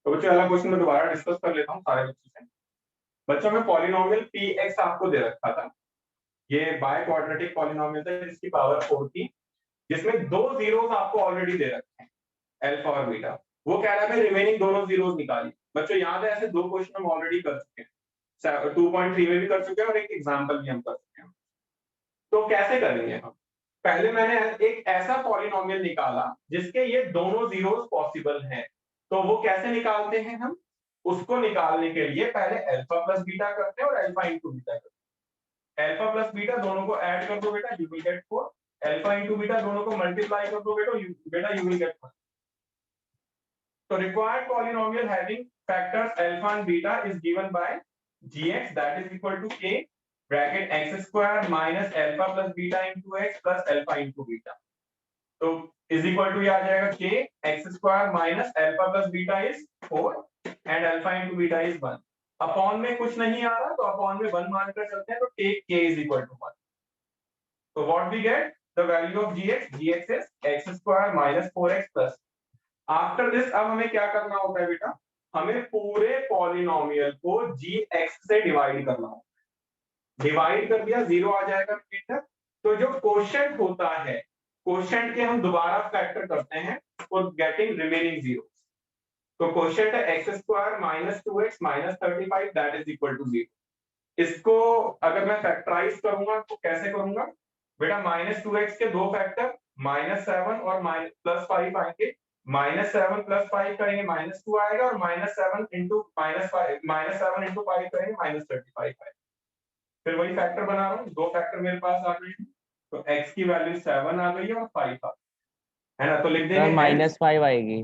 तो बच्चों अगला क्वेश्चन मैं दोबारा डिस्कस कर लेता हूँ सारे बच्चों से। बच्चों में पॉलिनोमियल पी एक्स आपको दे रखा था, ये बाय क्वाड्रेटिक पॉलिनोमियल था जिसकी पावर 4 थी, जिसमें दो जीरोस आपको ऑलरेडी दे रखे हैं, अल्फा और बीटा। वो कह रहा है रिमेनिंग दोनों जीरोस निकालिए। बच्चों याद है ऐसे दो क्वेश्चन हम ऑलरेडी कर चुके हैं, 2.3 में भी कर चुके हैं और एक एग्जांपल भी हम कर चुके हैं। तो कैसे करेंगे हम? पहले मैंने एक ऐसा पॉलिनोमियल निकाला जिसके ये दोनों जीरोस पॉसिबल हैं। तो वो कैसे निकालते हैं हम? उसको निकालने के लिए पहले अल्फा प्लस बीटा करते हैं और अल्फा इंटू बीटा करते हैं। अल्फा प्लस बीटा दोनों को ऐड कर दो बेटा, you will get 4। Alpha into beta दोनों को मल्टीप्लाई कर दो बेटा, यू विल गेट 1। तो required polynomial having factors alpha and beta is given by gx, that is equal to k bracket x square minus alpha plus beta into x plus alpha into beta. तो is equal to ये आ जाएगा k x square minus alpha plus beta is 4 and alpha into beta is 1. Upon में कुछ नहीं आ रहा तो upon में 1 मानकर चलते हैं, तो take k is equal to 1. So what we get? The value of gx is x square minus 4x plus. After this अब हमें क्या करना होता है बेटा? हमें पूरे पॉलिनोमियल को gx से डिवाइड करना होता है। डिवाइड कर दिया, जीरो आ जाएगा बेटा। तो जो कोशेंट होता है, कोशेंट के हम दोबारा फैक्टर करते हैं फॉर गेटिंग रिमेनिंग जीरो। तो कोशेंट है x square minus 2x minus 35, that is equal to 0। इसको अगर मैं फैक्टराइज करूंगा तो कैसे करूंगा बेटा? -2x के दो फैक्टर -7 और +5 आएंगे। -7 + 5 करेंगे -2 आएगा और -7 इंटू -7 इंटू 5 करेंगे -35 आएगा। फिर वही फैक्टर बना रहा हूँ, दो फैक्टर मेरे पास आ गए हैं। तो x की वैल्यू 7 आ गई है और 5 आ है ना। तो लिख देंगे -5 आएगी,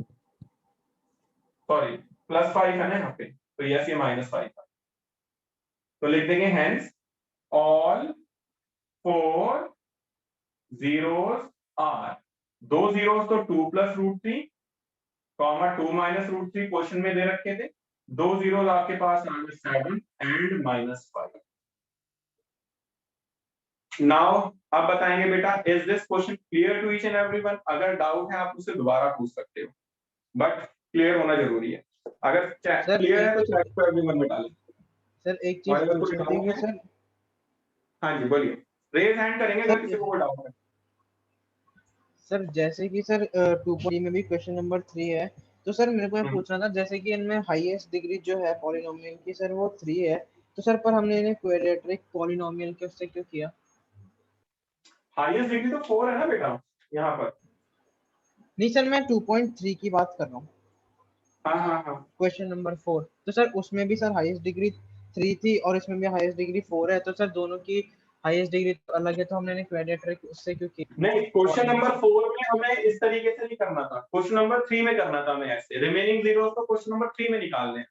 सॉरी +5 है ना यहाँ पे, तो यस ये -5 था। तो लिख देंगे हेंस ऑल 4 zeros are, दो जीरोस तो 2 + √3 कॉमा 2 - √3 क्वेश्चन में दे रखे थे। दो जीरोस आपके पास आ गए 7 एंड -5। नाउ अब बताएंगे बेटा, is this question clear to each and everyone? अगर डाउट है आप मुझसे दोबारा पूछ सकते हो, बट क्लियर होना जरूरी है। अगर क्लियर है तो चैट पे एवरीवन में डालें। सर एक चीज पूछनी थी कि सर, हाँ जी बोलिए, रेज हैंड करेंगे अगर किसी को कोई डाउट है। सर जैसे कि सर 2.3 में भी क्वेश्चन नंबर 3 है, तो सर मेरे को ये पूछना था जैसे कि इनमें हाईएस्ट डिग्री जो है पॉलिनोमियल की सर वो 3 है, तो सर पर हमने इन्हें क्वाड्रेटिक पॉलिनोमियल के उससे क्यों किया? हाईएस्ट डिग्री तो 4 है ना बेटा यहाँ पर। नहीं सर मैं 2.3 की बात कर रहा हूँ, हाँ क्वेश्चन नंबर 4। तो सर उसमें भी सर हाईएस्ट डिग्री 3 थी और इसमें भी हाईएस्ट डिग्री 4 है, तो सर दोनों की हाईएस्ट डिग्री तो अलग है, तो हमने इन्हें क्वाड्रेटिक उससे क्यों किया? नहीं, क्वेश्चन नंबर 4 में हमें इस तरीके से नहीं करना था, क्वेश्चन नंबर 3 में करना था हमें ऐसे। रिमेनिंग जीरोस को क्वेश्चन नंबर 3 में निकालने हैं।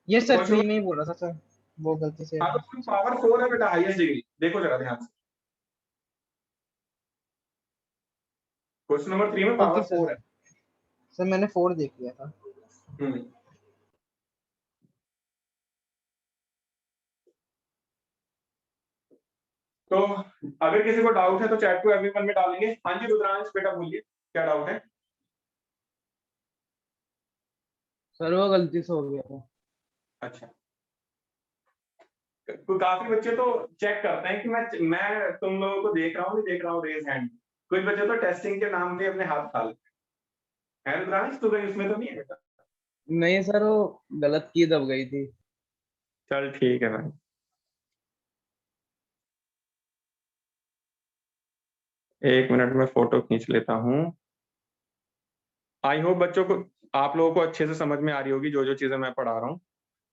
ये सर 3 में ही बोल रहा था सर, वो गलती से। हाँ तो पावर 4 है बेटा हाईएस्ट डिग्री, देखो जरा ध्यान से। क्वेश्चन नंबर 3 में पावर 4 है। सर मैंने 4 देख लिया था। तो अगर किसी को डाउट है तो चैट टू एवरीवन में डालेंगे। हाँ जी रुद्रांश बेटा बोलिए, क्या डाउट है? सर वो गलती से हो गया था। अच्छा, तो काफी बच्चे तो चेक करते हैं कि मैं तुम लोगों को देख रहा हूँ, नहीं देख रहा हूँ रेज हैंड। कुछ बच्चे तो टेस्टिंग के नाम पे अपने हाथ डालते हैं। रुद्रांश तू कहीं उसमें तो नहीं है बेटा? नहीं सर वो गलत की दब गई थी। चल ठीक है भाई, एक मिनट में फोटो खींच लेता हूँ। आई होप बच्चों को, आप लोगों को अच्छे से समझ में आ रही होगी जो जो चीजें मैं पढ़ा रहा हूँ।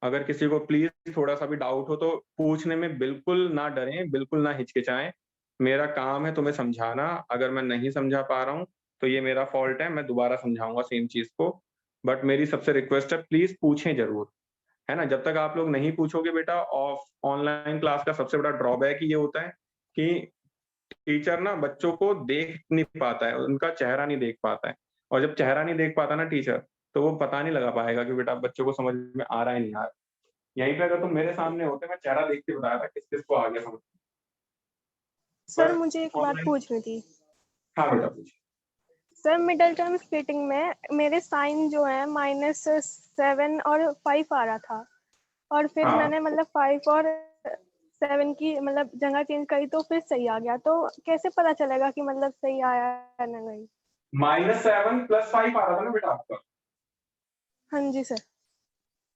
अगर किसी को प्लीज थोड़ा सा भी डाउट हो तो पूछने में बिल्कुल ना डरें, बिल्कुल ना हिचकिचाएं। मेरा काम है तुम्हें समझाना, अगर मैं नहीं समझा पा रहा हूँ तो ये मेरा फॉल्ट है, मैं दोबारा समझाऊंगा सेम चीज को। बट मेरी सबसे रिक्वेस्ट है प्लीज पूछें जरूर, है ना। जब तक आप लोग नहीं पूछोगे बेटा, ऑफ ऑनलाइन क्लास का सबसे बड़ा ड्रॉबैक ये होता है कि टीचर ना बच्चों को देख नहीं पाता है, उनका चेहरा नहीं देख पाता है। और जब चेहरा नहीं देख पाता ना टीचर, तो वो पता नहीं लगा पाएगा कि बेटा बच्चों को समझ में आ रहा है नहीं आ रहा। यहीं पे अगर तुम मेरे सामने होते, मैं चेहरा देख के बताया था किस किस को आ गया समझ। सर मुझे एक बात पूछनी थी। हाँ बेटा पूछ। सर मिडल टर्म स्प्लिटिंग में मेरे साइन जो है -7 और 5 आ रहा था, और फिर हाँ। मैंने मतलब 5 और 7 की मतलब जगह चेंज करी तो फिर सही आ गया। तो कैसे पता चलेगा कि मतलब सही आया है ना नहीं? -7 + 5 आ रहा था ना बेटा आपका। हाँ जी सर।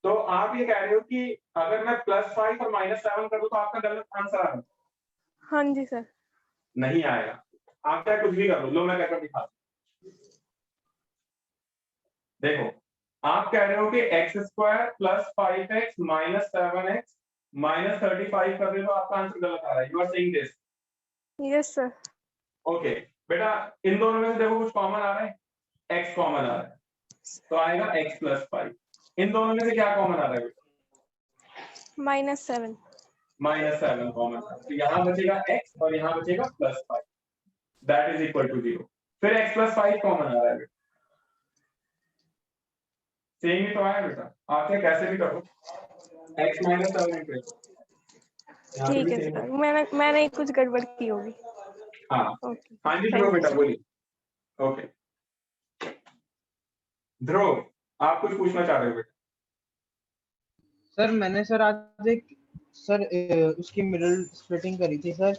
तो आप ये कह रहे हो कि अगर मैं +5 और -7 कर दूं तो आपका गलत आंसर आ रहा है? हाँ जी सर। नहीं आएगा। आप चाहे कुछ भी कर लो मैं करके दिखा दूं। देखो, आप कह रहे हो कि x² + 5x - 7x - 35 कर रहे हो, आपका आंसर गलत आ रहा है। You are saying this. Yes sir. Okay बेटा, इन दोनों में से देखो कुछ कॉमन आ रहा है, x कॉमन आ रहा है, तो आएगा x + 5। इन दोनों में से क्या कॉमन आ रहा है बेटा? -7। -7 कॉमन आ रहा है, तो यहाँ बचेगा x और यहाँ बचेगा +5, दैट इज इक्वल टू 0। फिर x + 5 कॉमन आ रहा है बेटा, सेम ही तो आया बेटा। आप चाहे कैसे भी करो, x - 7 × x, यहाँ पे ठीक भी है सेम है। सर, मैंने कुछ गड़बड़ की होगी। हाँ ओके, हाँ जी ध्रुव थैंक यू बेटा सर। बोलिए। ओके ध्रुव, आप कुछ पूछना चाह रहे हो बेटा? सर मैंने सर आज एक सर उसकी मिडल स्प्लिटिंग करी थी सर।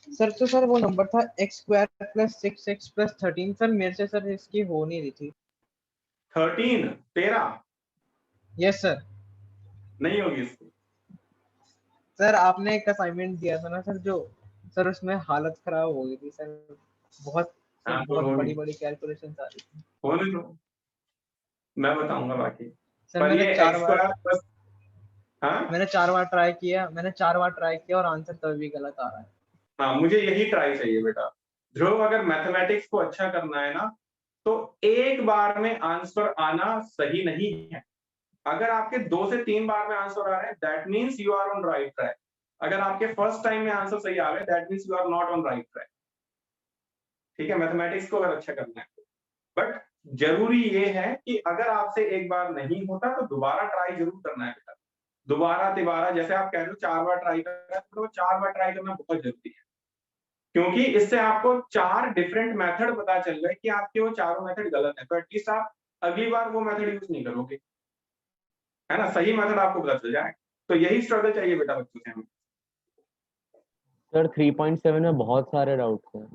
सर तो सर वो नंबर था x² + 6x + 13। सर मेरे से सर इसकी हो नहीं रही थी। 13 यस सर। नहीं होगी इसकी। सर आपने एक असाइनमेंट दिया था ना सर, जो सर उसमें हालत खराब हो गई थी सर। बहुत सर हाँ तो बहुत होगी, बड़ी बड़ी कैलकुलेशन आ रही थी। होने दो, मैं बताऊंगा बाकी। सर पर मैंने ये चार बार x² + हाँ मैंने 4 बार ट्राई किया, और आंसर तब भी गलत आ रहा है। हाँ, मुझे यही ट्राई चाहिए बेटा। ध्रुव, अगर मैथमेटिक्स को अच्छा करना है ना, तो एक बार में आंसर आना सही नहीं है। अगर आपके 2 से 3 बार में आंसर आ रहे हैं, that means you are on right track. अगर आपके फर्स्ट टाइम में आंसर सही आ रहे हैं, that means you are not on right track. ठीक है, मैथमेटिक्स को अगर अच्छा करना है, बट जरूरी ये है कि अगर आपसे एक बार नहीं होता तो दोबारा ट्राई जरूर करना है बेटा। दोबारा तिबारा, जैसे आप कह रहे हो 4 बार ट्राई करना है, तो 4 बार ट्राई करना बहुत जरूरी है, क्योंकि इससे आपको 4 डिफरेंट मेथड पता चल गए कि आपके वो चारों मेथड गलत है, तो एटलीस्ट आप अगली बार वो मेथड यूज नहीं करोगे, है ना? सही मेथड आपको पता चल जाए। तो यही स्ट्रगल चाहिए बेटा बच्चों से हमें। सर 3.7 में बहुत सारे डाउट्स हैं।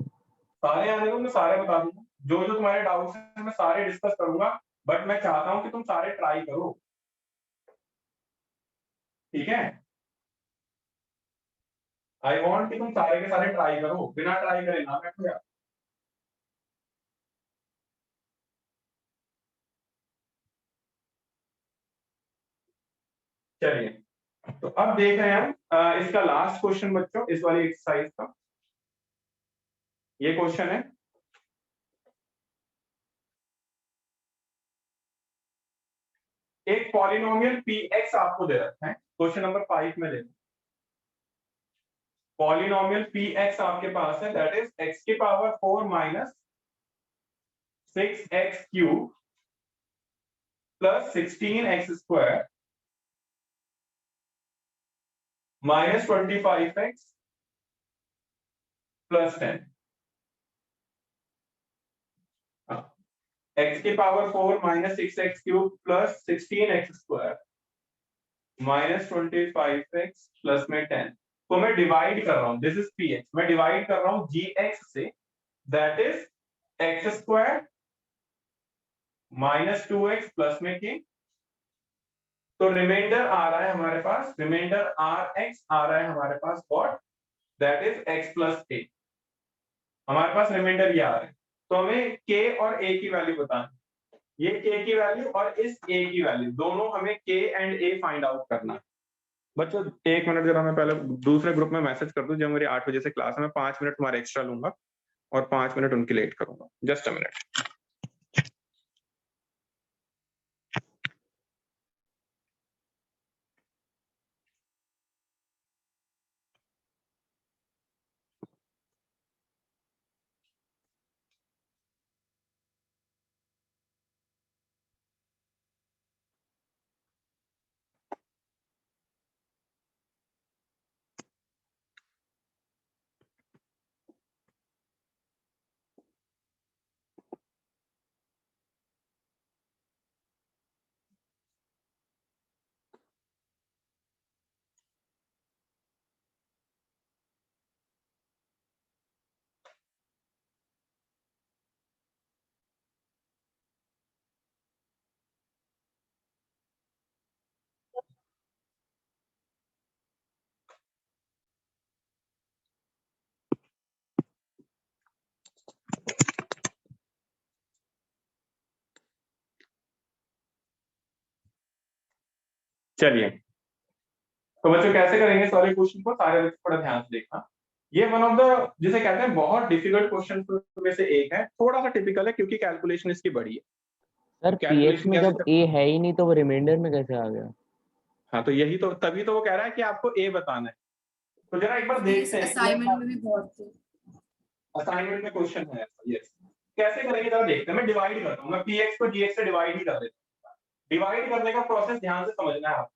सारे आने दो, मैं सारे बता दूंगा। जो जो तुम्हारे डाउट्स हैं मैं सारे डिस्कस करूंगा, बट मैं चाहता हूं कि तुम सारे ट्राई करो, ठीक है? आई वांट कि तुम सारे के सारे ट्राई करो, बिना ट्राई करे ना बैठो यार। चलिए, तो अब देख रहे हैं हम इसका लास्ट क्वेश्चन बच्चों, इस वाली एक्सरसाइज का। ये क्वेश्चन है, एक पॉलिनोमियल px आपको दे रखा है, क्वेश्चन नंबर 5 में देखो। पॉलिनोमियल px आपके पास है, that is x⁴ - 6x³ + 16x² - 25x + 10। x⁴ - 6x³ + 16x² - 25x plus में 10 को मैं डिवाइड कर रहा हूं, दिस इज px, मैं डिवाइड कर रहा हूं gx से, that is x² - 2x plus में k। तो रिमाइंडर आ रहा है हमारे पास, रिमाइंडर rx आ रहा है हमारे पास, what? That is x + a। हमारे पास रिमाइंडर ये आ रहा है, तो हमें k और a की वैल्यू बतानी। ये k की वैल्यू और इस a की वैल्यू, दोनों हमें k and a find out करना है। बच्चों 1 मिनट जरा, मैं पहले दूसरे ग्रुप में मैसेज कर दूं, जब मेरी 8 बजे से क्लास है, मैं 5 मिनट तुम्हारे एक्स्ट्रा लूंगा और 5 मिनट उनकी लेट करूंगा। Just a minute. चलिए, तो बच्चों कैसे करेंगे सारे क्वेश्चन को, सारे बच्चे थोड़ा ध्यान से देखना। ये वन ऑफ द जिसे कहते हैं बहुत डिफिकल्ट क्वेश्चन में से एक है, थोड़ा सा टिपिकल है क्योंकि कैलकुलेशन इसकी बड़ी है। सर पीएक्स कैलकुलेशन में कैसे जब ए है ही नहीं तो वो रिमाइंडर में कैसे आ गया? हाँ, तो यही तो, तभी तो वो कह रहा है कि आपको ए बताना है। तो जरा एक बार देखते हैं, असाइनमेंट में भी बहुत थे। असाइनमेंट में क्वेश्चन है यस, कैसे करेंगे जरा देखते हैं। मैं डिवाइड करता हूँ, मैं पीएक्स को जीएक्स से डिवाइड ही कर देता हूँ। डिवाइड करने का प्रोसेस ध्यान से समझना है आपको।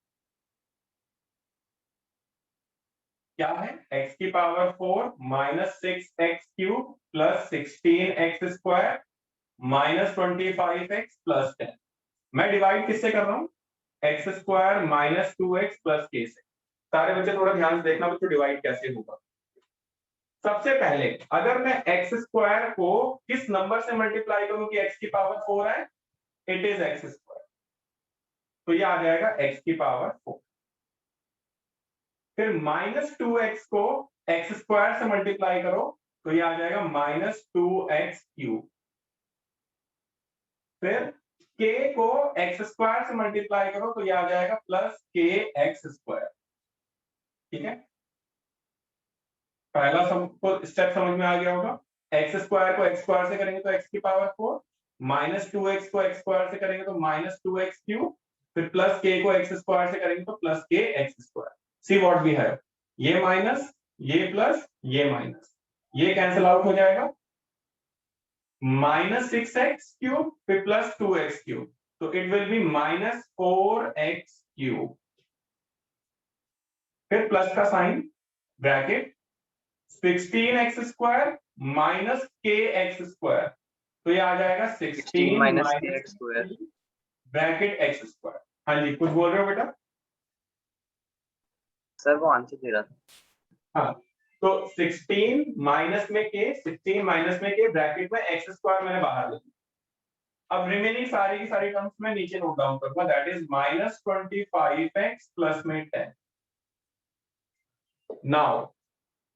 क्या है, x की power 4 minus 6x cube plus 16x square minus 25x plus 10। मैं डिवाइड किससे कर रहा हूँ, x square minus 2x plus k से। सारे बच्चे थोड़ा ध्यान से देखना बच्चों डिवाइड कैसे होगा। सबसे पहले अगर मैं एक्स स्क्वायर को किस नंबर से मल्टीप्लाई करूं कि x की पावर 4 है, इट इज एक्स स्क्वायर, तो ये आ जाएगा x की पावर 4। फिर माइनस 2x को एक्स स्क्वायर से मल्टीप्लाई करो तो ये आ जाएगा माइनस 2x क्यूब। फिर k को एक्स स्क्वायर से मल्टीप्लाई करो तो ये आ जाएगा प्लस k एक्स स्क्वायर। ठीक है, पहला सबको स्टेप समझ में आ गया होगा। एक्स स्क्वायर को एक्स स्क्वायर से करेंगे तो एक्स की पावर 4, माइनस 2x को एक्स स्क्वायर से करेंगे तो माइनस 2x क्यूब, फिर प्लस k को एक्स स्क्वायर से करेंगे तो plus k x square. See what we have, ये माइनस, ये प्लस, ये माइनस, ये कैंसिल आउट हो जाएगा। माइनस 6x क्यूब फिर प्लस 2x क्यूब, तो it will be minus 4x cube. फिर प्लस का sign, bracket 16x square minus k x square, तो ये आ जाएगा 16 minus x square bracket x square. हाँ जी, कुछ बोल रहे हो बेटा? सर वो आंसर दे रहा था। हाँ, तो 16 माइनस में k, 16 माइनस में k ब्रैकेट में x स्क्वायर मैंने बाहर लिखा। अब रिमेनिंग सारी की सारी टर्म्स में नीचे नोट डाउन करूंगा, that is minus 25x plus में 10। नाउ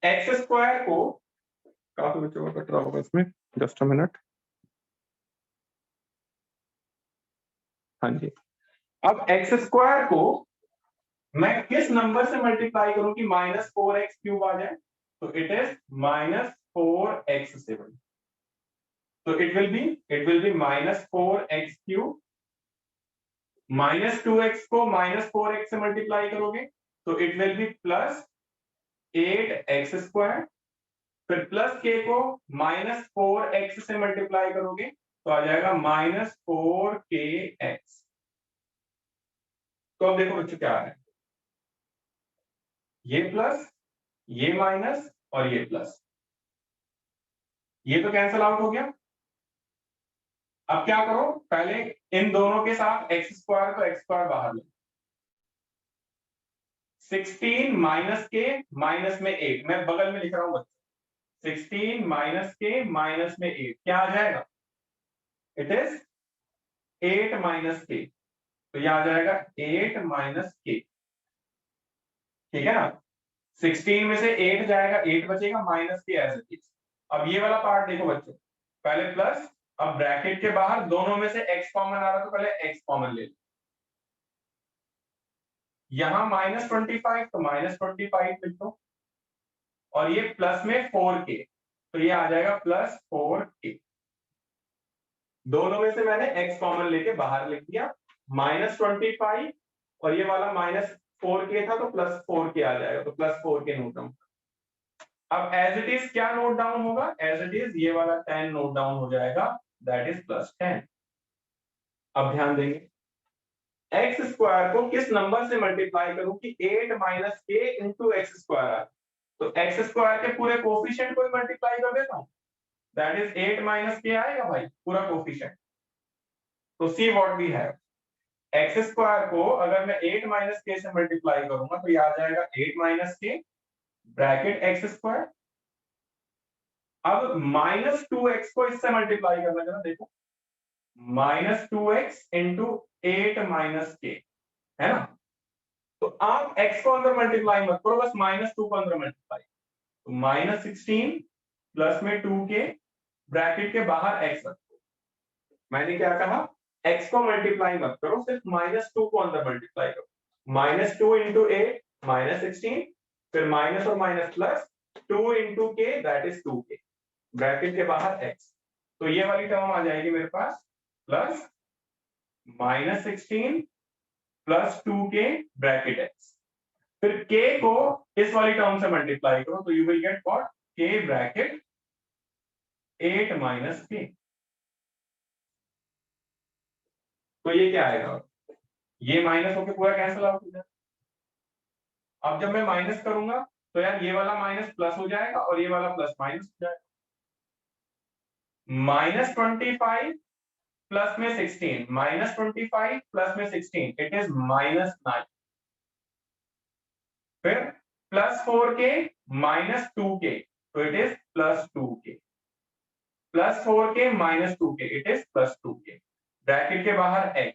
एक्स स्क्वायर को, काफी बच्चों को कट रहा होगा इसमें, जस्ट अ मिनट। हाँ जी, अब एक्स स्क्वायर को मैं किस नंबर से मल्टीप्लाई करूं कि माइनस 4x क्यूब आ जाए, तो इट इज माइनस 4x7। तो it will be minus 4x cube, minus 2x को माइनस 4x से मल्टीप्लाई करोगे तो it will B plus 8x square, फिर प्लस k को माइनस 4x से मल्टीप्लाई करोगे तो आ जाएगा माइनस 4kx। तो अब देखो बच्चों क्या है, ये प्लस, ये माइनस और ये प्लस, ये तो कैंसिल आउट हो गया। अब क्या करो, पहले इन दोनों के साथ एक्स स्क्वायर को एक्स स्क्वायर बाहर ले, 16 माइनस के माइनस में 8, मैं बगल में लिख रहा हूं बच्चों, 16 माइनस के माइनस में 8 क्या आ जाएगा, इट इज 8 माइनस के, तो ये आ जाएगा 8 माइनस के। ठीक है ना, 16 में से 8 जाएगा, 8 बचेगा, माइनस के एज इट इज। अब ये वाला पार्ट देखो बच्चों, पहले प्लस, अब ब्रैकेट के बाहर दोनों में से x कॉमन आ रहा तो पहले x कॉमन ले लो। यहां माइनस 25 तो माइनस 25 लिख दो, और ये प्लस में 4k, तो ये आ जाएगा प्लस 4k। दोनों में से मैंने x कॉमन लेके बाहर लिख दिया, माइनस 25 और ये वाला माइनस 4k था तो प्लस 4k आ जाएगा, तो प्लस 4k नोट डाउन। अब एज इट इज क्या नोट डाउन होगा, एज इट इज ये वाला 10 नोट डाउन हो जाएगा, दैट इज प्लस 10। अब ध्यान देंगे, एक्स स्क्वायर को किस नंबर से मल्टीप्लाई करूं कि 8 माइनस के इंटू एक्स स्क्वायर आ, तो एक्स स्क्वायर के पूरे कोफिशिएंट को मल्टीप्लाई कर देता हूं, दैट इज 8 माइनस के आएगा भाई पूरा कोफिशिएंट। तो see what we have, x square को अगर मैं 8 माइनस के से मल्टीप्लाई करूंगा तो ये आ जाएगा 8 माइनस के ब्रैकेट एक्स स्क्वायर। अब माइनस 2x को इससे मल्टीप्लाई करना जरा देखो, माइनस 2x इंटू 8 माइनस के, है ना। तो आप x को अंदर मल्टीप्लाई मत करो, बस माइनस 2 को अंदर मल्टीप्लाई, तो माइनस 16 प्लस में 2k ब्रैकेट के बाहर x रखो। मैंने क्या कहा, x को मल्टीप्लाई मत करो, सिर्फ माइनस 2 को अंदर मल्टीप्लाई करो। -2 इंटू 8 -16, फिर माइनस और माइनस प्लस 2 इंटू के दैट इज 2k, ब्रैकेट के बाहर x। तो ये वाली टर्म आ जाएगी मेरे पास plus -16 plus 2k bracket x। फिर k को इस वाली टर्म से मल्टीप्लाई करो तो you will get what, k bracket 8 minus k। तो ये क्या आएगा, ये माइनस होके पूरा कैंसिल आउट हो जाएगा। अब जब मैं माइनस करूंगा तो यार ये वाला माइनस प्लस हो जाएगा और ये वाला प्लस माइनस हो जाएगा। -25 प्लस में 16, -25 प्लस में 16 इट इज -9। फिर प्लस 4k माइनस 2k तो it is plus 2k, plus 4k minus 2k it is plus 2k, bracket के बाहर x।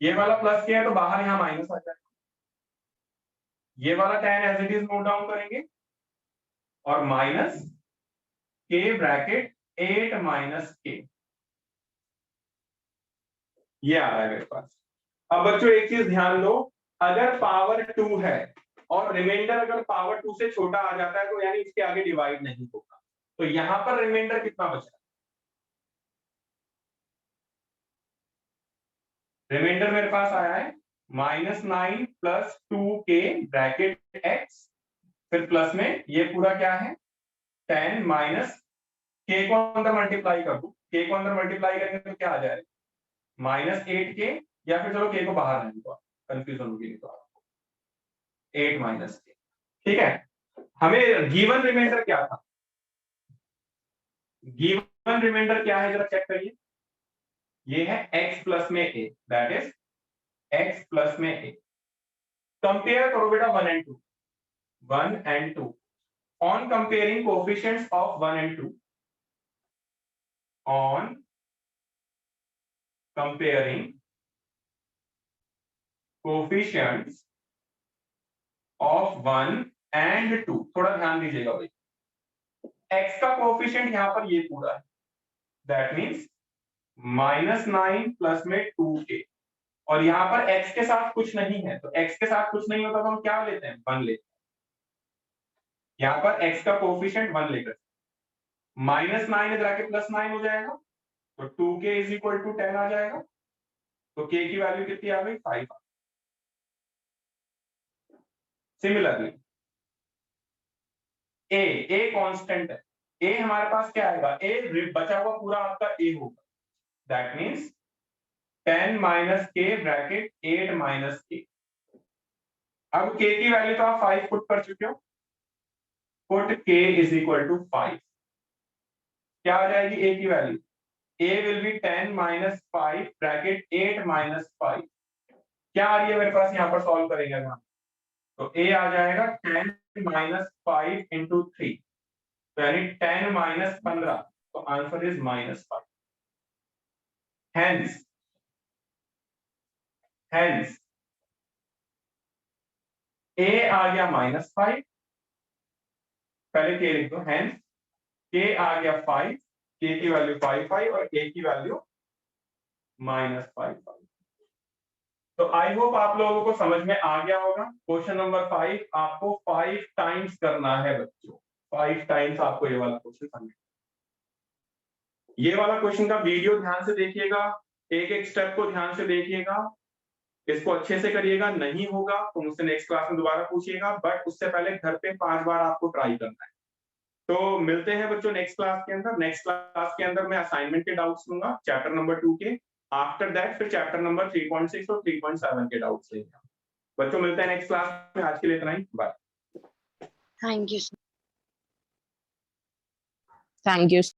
ये वाला प्लस किया है तो बाहर यहां माइनस आ जाएगा। ये वाला tan as it is note down करेंगे और minus k bracket 8 minus k, ये आ रहा है मेरे पास। अब बच्चों एक चीज ध्यान दो, अगर पावर 2 है और रिमाइंडर अगर पावर 2 से छोटा आ जाता है तो यानी इसके आगे डिवाइड नहीं होगा। तो यहां पर रिमाइंडर कितना बचा, रिमाइंडर मेरे पास आया है -9 प्लस 2k ब्रैकेट x, फिर प्लस में ये पूरा क्या है 10 माइनस k को अंदर मल्टीप्लाई कर दूं, k को अंदर मल्टीप्लाई करेंगे तो क्या आ जाएगा -8k, या फिर चलो k को बाहर नहीं दो, कंफ्यूजन होगी नहीं तो 8 माइनस k। ठीक है, हमें गिवन रिमाइंडर क्या था, गिवन रिमाइंडर क्या है जरा चेक करिए, ये है x प्लस में a, that is x plus में a। कंपेयर करो बेटा 1 and 2, 1 and 2 on comparing coefficients of 1 and 2, on comparing coefficients of 1 and 2। थोड़ा ध्यान दीजिएगा भाई, x का कोएफिशिएंट यहां पर ये पूरा है, दैट मींस -9 प्लस में 2k, और यहां पर x के साथ कुछ नहीं है, तो x के साथ कुछ नहीं होता तो हम क्या लेते हैं 1 लेते हैं। यहां पर x का कोएफिशिएंट 1 लेकर -9 इधर आके +9 हो जाएगा, तो 2k इज इक्वल टू 10 आ जाएगा, तो k की वैल्यू कितनी आ गई 5। सिमिलरली a कांस्टेंट है, a हमारे पास क्या आएगा, a बचा हुआ पूरा आपका a होगा, that means 10 minus k bracket 8 minus k। अब k की वैल्यू तो आप 5 पुट कर चुके हो, put k is equal to 5, क्या आ जाएगी a की value, a will be 10 minus 5 bracket 8 minus 5, क्या आ रही है मेरे पास, यहां पर सॉल्व करेंगे हम, तो a आ जाएगा 10 माइनस 5 इंटू 3, तो यानी 10 माइनस 15, तो आंसर इज -5। Hence a आ गया -5, पहले k लिख दो, hence k आ गया 5, k की वैल्यू 5 और a की वैल्यू -5। तो आई होप आप लोगों को समझ में आ गया होगा। क्वेश्चन नंबर 5 आपको 5 टाइम्स करना है बच्चों, 5 टाइम्स आपको ये वाला क्वेश्चन करना है। ये वाला क्वेश्चन का वीडियो ध्यान से देखिएगा, एक एक स्टेप को ध्यान से देखिएगा, इसको अच्छे से करिएगा, नहीं होगा तो मुझसे नेक्स्ट क्लास में दोबारा पूछिएगा, बट उससे पहले घर पे 5 बार आपको ट्राई करना है। तो मिलते हैं बच्चों नेक्स्ट क्लास के अंदर। नेक्स्ट क्लास के अंदर मैं असाइनमेंट के डाउट्स लूंगा चैप्टर नंबर 2 के, आफ्टर दैट फिर चैप्टर नंबर 3.6 और 3.7 के डाउट्स लेंगे। बच्चों मिलते हैं नेक्स्ट क्लास में, आज के लिए इतना ही, bye. Thank you. Thank you.